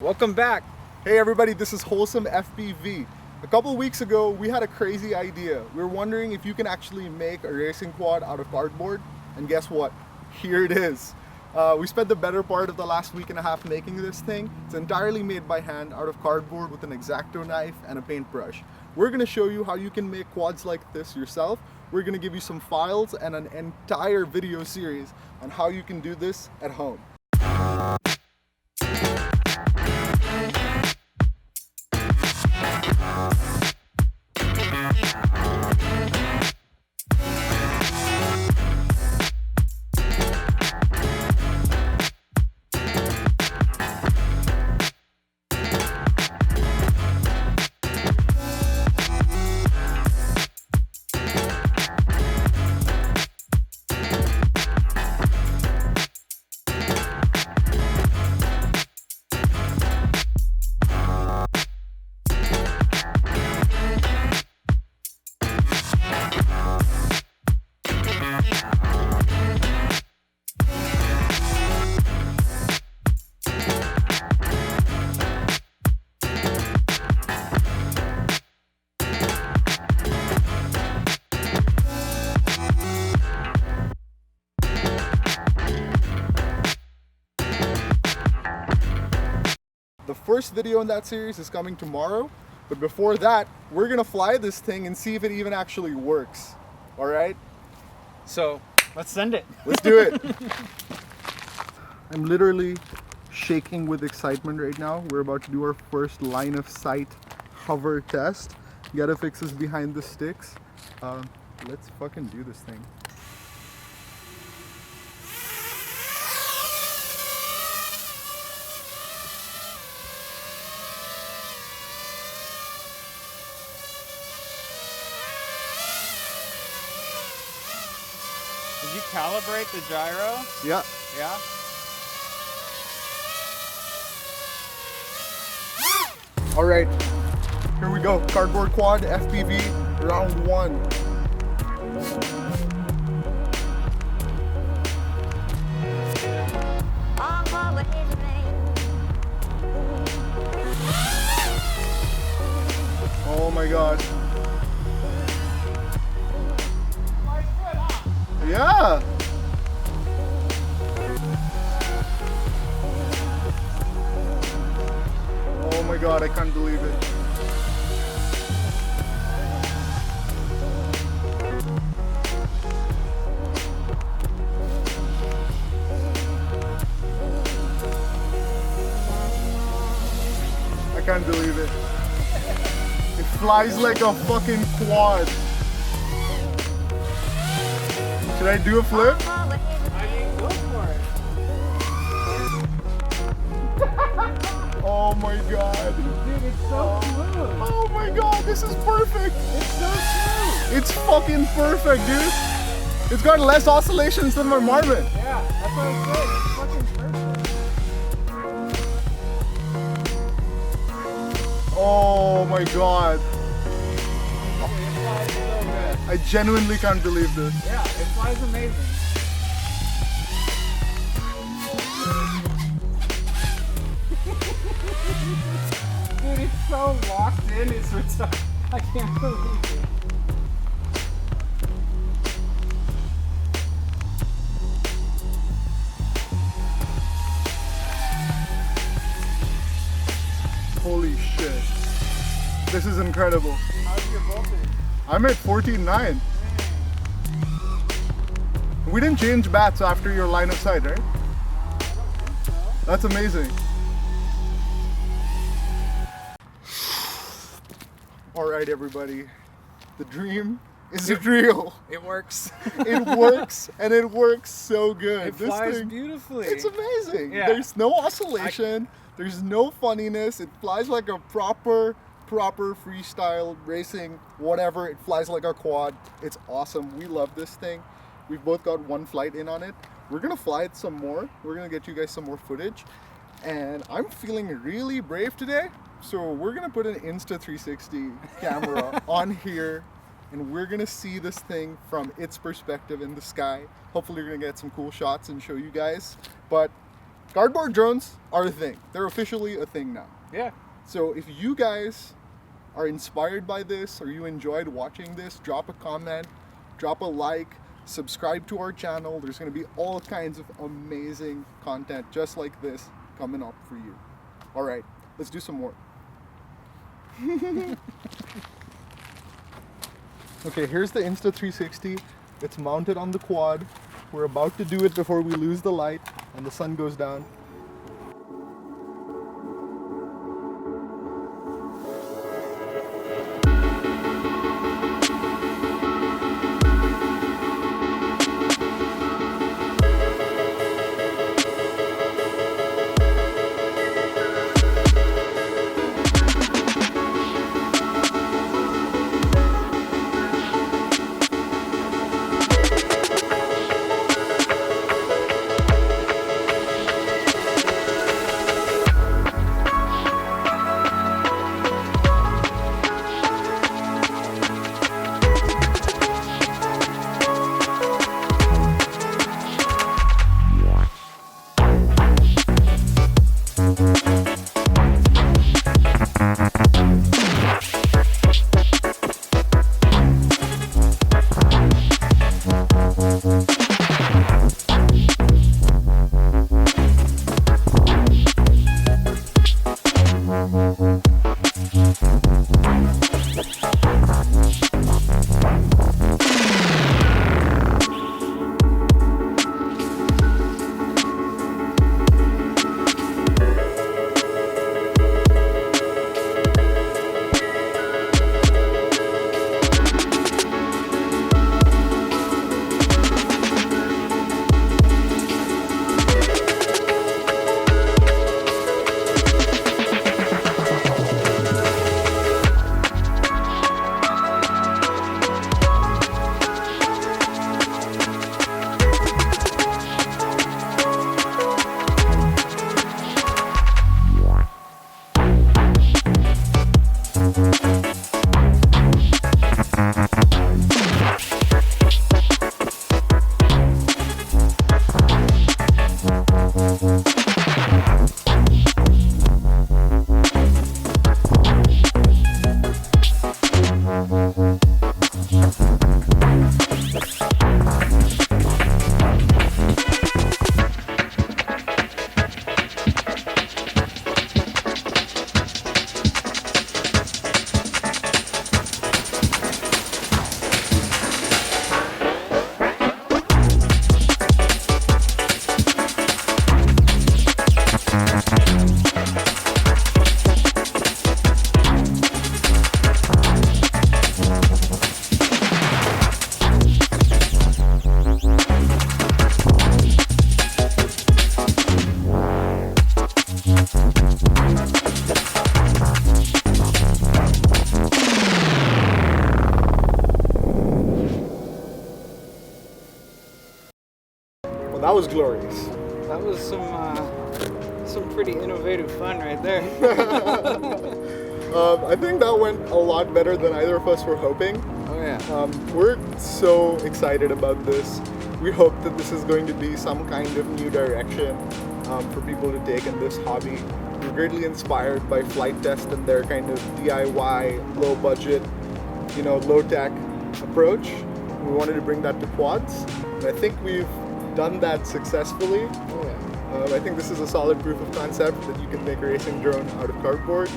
Welcome back. Hey everybody, this is Wholesome FPV. A couple weeks ago, we had a crazy idea. We were wondering if you can actually make a racing quad out of cardboard, and guess what? Here it is. We spent the better part of the last week and a half making this thing. It's entirely made by hand out of cardboard with an X-Acto knife and a paintbrush. We're gonna show you how you can make quads like this yourself. We're gonna give you some files and an entire video series on how you can do this at home. The first video in that series is coming tomorrow, but before that, we're gonna fly this thing and see if it even actually works. All right? So let's send it. Let's do it. I'm literally shaking with excitement right now. We're about to do our first line of sight hover test. Ethix is behind the sticks. Let's fucking do this thing. Did you calibrate the gyro? Yeah. Yeah? All right, here we go. Cardboard quad, FPV, round one. Oh my god. Yeah. Oh my god, I can't believe it. I can't believe it. It flies like a fucking quad. Should I do a flip? I mean, go for it. Oh my god. Dude, it's so smooth. Oh my god, this is perfect. It's so smooth. It's fucking perfect, dude. It's got less oscillations than my Marvin. Yeah, that's what I said. It's fucking perfect. Oh my god. It flies so good. I genuinely can't believe this. Yeah, it flies amazing. Dude, it's so locked in, it's retarded. I can't believe it. Holy shit. This is incredible. How's your voltage? I'm at 14.9. We didn't change bats after your line of sight, right? That's amazing. All right, everybody. The dream is real. It works. It works, and it works so good. It This flies thing, beautifully. it's amazing. Yeah. There's no oscillation. There's no funniness. It flies like a proper freestyle racing, whatever. It flies like a quad. It's awesome. We love this thing. We've both got one flight in on it. We're gonna fly it some more. We're gonna get you guys some more footage. And I'm feeling really brave today. So we're gonna put an Insta360 camera on here, and we're gonna see this thing from its perspective in the sky. Hopefully we're gonna get some cool shots and show you guys. But cardboard drones are a thing. They're officially a thing now. Yeah. So if you guys are inspired by this or you enjoyed watching this, drop a comment, drop a like, subscribe to our channel. There's going to be all kinds of amazing content just like this coming up for you. All right, let's do some more. Okay, here's the Insta360. It's mounted on the quad. We're about to do it before we lose the light and the sun goes down. Well, that was glorious. That was some pretty innovative fun right there. I think that went a lot better than either of us were hoping. Oh yeah. We're so excited about this. We hope that this is going to be some kind of new direction for people to take in this hobby. We're greatly inspired by Flight Test and their kind of DIY, low budget, low tech approach. We wanted to bring that to quads, and I think we've done that successfully. Oh yeah. I think this is a solid proof of concept that you can make a racing drone out of cardboard,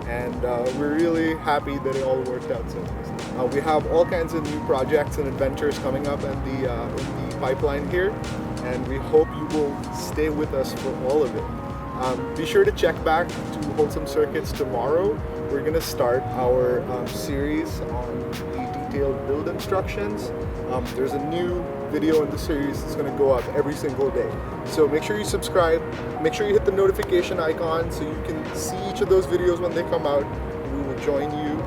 and we're really happy that it all worked out so nicely. We have all kinds of new projects and adventures coming up in the pipeline here, and we hope you will stay with us for all of it. Be sure to check back to Wholesome Circuits tomorrow. We're going to start our series on the detailed build instructions. There's a new video in the series that's going to go up every single day. So make sure you subscribe, make sure you hit the notification icon so you can see each of those videos when they come out. We will join you